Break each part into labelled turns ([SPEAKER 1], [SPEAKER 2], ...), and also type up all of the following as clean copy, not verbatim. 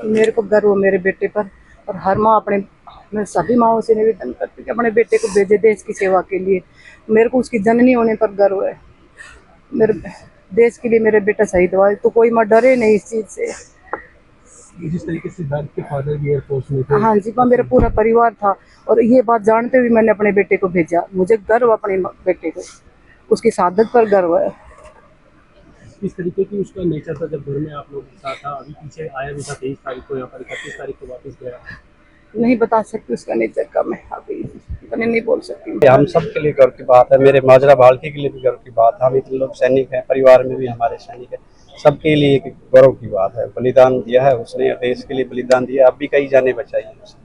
[SPEAKER 1] मेरे को गर्व हो मेरे बेटे पर, और हर माँ अपने, मैं सभी माओं से निवेदन करती हूँ कि अपने बेटे को भेजे देश की सेवा के लिए। मेरे को उसकी जननी होने पर गर्व है। मेरे देश के लिए मेरे बेटा शहीद हुआ है, तो कोई माँ डरे नहीं इस चीज से।
[SPEAKER 2] जिस तरीके से सिद्धार्थ के फादर भी एयरफोर्स में थे।
[SPEAKER 1] हाँ जी, मेरा पूरा परिवार था, और ये बात जानते हुए मैंने अपने बेटे को भेजा। मुझे गर्व अपने बेटे को, उसकी शहादत पर गर्व है।
[SPEAKER 2] किस तरीके की उसका नेचर था जब घर में आप लोग के साथ था? अभी पीछे आया भी था 23 तारीख को, यहाँ पर 31 तारीख को वापस गया।
[SPEAKER 1] नहीं बता सकती उसका नेचर का, मैं अभी नहीं बोल सकती।
[SPEAKER 3] हम सब के लिए गर्व की बात है, मेरे माजरा बाल्टी के लिए भी गर्व की बात है। हम इतने लोग सैनिक हैं, परिवार में भी हमारे सैनिक हैं, सबके लिए एक गौरव की बात है। बलिदान दिया है उसने, देश के लिए बलिदान दिया। अब भी कई जाने बचाई है उसने।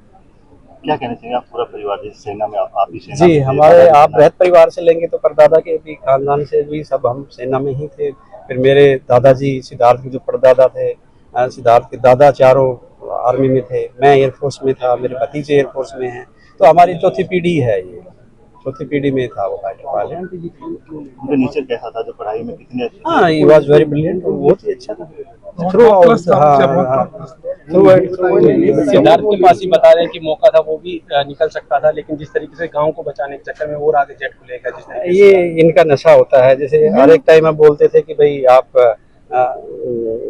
[SPEAKER 4] क्या कहना चाहिए आप पूरा परिवार जिस सेना में आप भी सेना
[SPEAKER 3] जी, हमारे आप रहत परिवार से लेंगे तो परदादा के भी खानदान से भी सब हम सेना में ही थे। फिर मेरे दादाजी सिद्धार्थ के जो परदादा थे, सिद्धार्थ के दादा चारों आर्मी में थे, मैं एयरफोर्स में था, मेरे भतीजे एयरफोर्स में हैं। तो हमारी चौथी पीढ़ी है, ये चौथी पीढ़ी में था वो फाइटर पायलट।
[SPEAKER 4] उनका नेचर कैसा था? जो पढ़ाई में कितने अच्छे?
[SPEAKER 3] हाँ, ही वाज वेरी ब्रिलियंट, बहुत ही अच्छा था।
[SPEAKER 2] सिद्धार्थ के पास ही बता रहे हैं कि मौका था वो भी निकल सकता था, लेकिन जिस तरीके से गांव को बचाने के चक्कर में और आगे जेट को लेकर जिस तरीके
[SPEAKER 3] ये इनका नशा होता है। जैसे हर एक टाइम हम बोलते थे कि भाई आप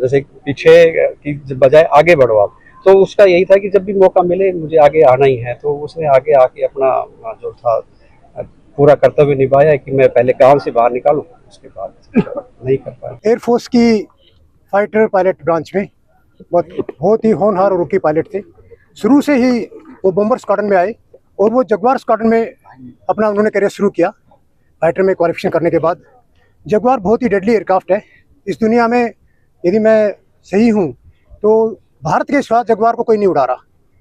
[SPEAKER 3] जैसे पीछे की बजाय आगे बढ़ो आप, तो उसका यही था कि जब भी मौका मिले मुझे आगे आना ही है। तो उसने आगे आके अपना जो था पूरा कर्तव्य निभाया कि मैं पहले गांव से बाहर निकालूं, उसके बाद नहीं कर पाया।
[SPEAKER 5] एयरफोर्स की फाइटर पायलट ब्रांच में बहुत ही होनहार और रुकी पायलट थे। शुरू से ही वो बॉम्बर स्क्वाड्रन में आए और वो जगुआर स्क्वाड्रन में अपना उन्होंने करियर शुरू किया। फाइटर में क्वालिफिकेशन करने के बाद जगुआर बहुत ही डेडली एयरक्राफ्ट है। इस दुनिया में यदि मैं सही हूँ तो भारत के सिवा जगुआर को कोई नहीं उड़ा रहा,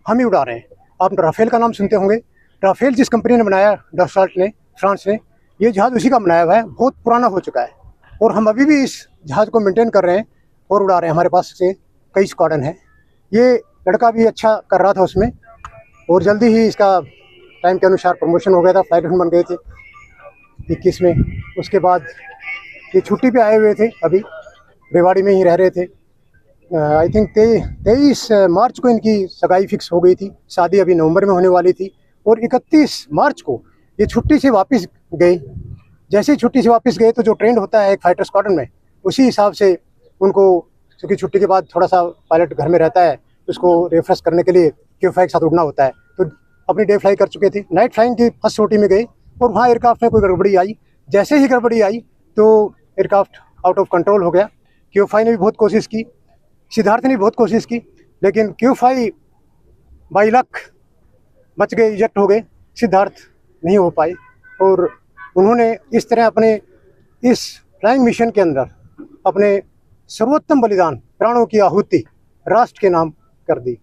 [SPEAKER 5] हम ही उड़ा रहे हैं। आप राफेल का नाम सुनते होंगे। राफेल जिस कंपनी ने बनाया, डसॉल्ट ने, फ्रांस ने, ये जहाज़ उसी का बनाया हुआ है, बहुत पुराना हो चुका है और हम अभी भी इस जहाज़ को मेंटेन कर रहे हैं और उड़ा रहे हैं। हमारे पास से कई स्क्वाड्रन है। ये लड़का भी अच्छा कर रहा था उसमें और जल्दी ही इसका टाइम के अनुसार प्रमोशन हो गया था, फ्लाइट बन गए थे 21 में। उसके बाद ये छुट्टी पे आए हुए थे, अभी रेवाड़ी में ही रह रहे थे। आई थिंक 23 मार्च को इनकी सगाई फिक्स हो गई थी, शादी अभी नवंबर में होने वाली थी और 31 मार्च को ये छुट्टी से वापस गए। जैसे ही छुट्टी से वापस गए तो जो ट्रेंड होता है एक फाइटर स्क्वाड्रन में, उसी हिसाब से उनको, क्योंकि छुट्टी के बाद थोड़ा सा पायलट घर में रहता है, उसको रिफ्रेश करने के लिए क्यू-5 के साथ उड़ना होता है, तो अपनी डे फ्लाई कर चुके थे। नाइट फ्लाइंग की फर्स्ट सोटी में गए और वहाँ एयरक्राफ्ट में कोई गड़बड़ी आई। जैसे ही गड़बड़ी आई तो एयरक्राफ्ट आउट ऑफ कंट्रोल हो गया। क्यू-5 ने भी बहुत कोशिश की, सिद्धार्थ ने भी बहुत कोशिश की, लेकिन क्यू-5 बाई लक बच गए, इजेक्ट हो गए। सिद्धार्थ नहीं हो पाए और उन्होंने इस तरह अपने इस फ्लाइंग मिशन के अंदर अपने सर्वोत्तम बलिदान, प्राणों की आहुति राष्ट्र के नाम कर दी।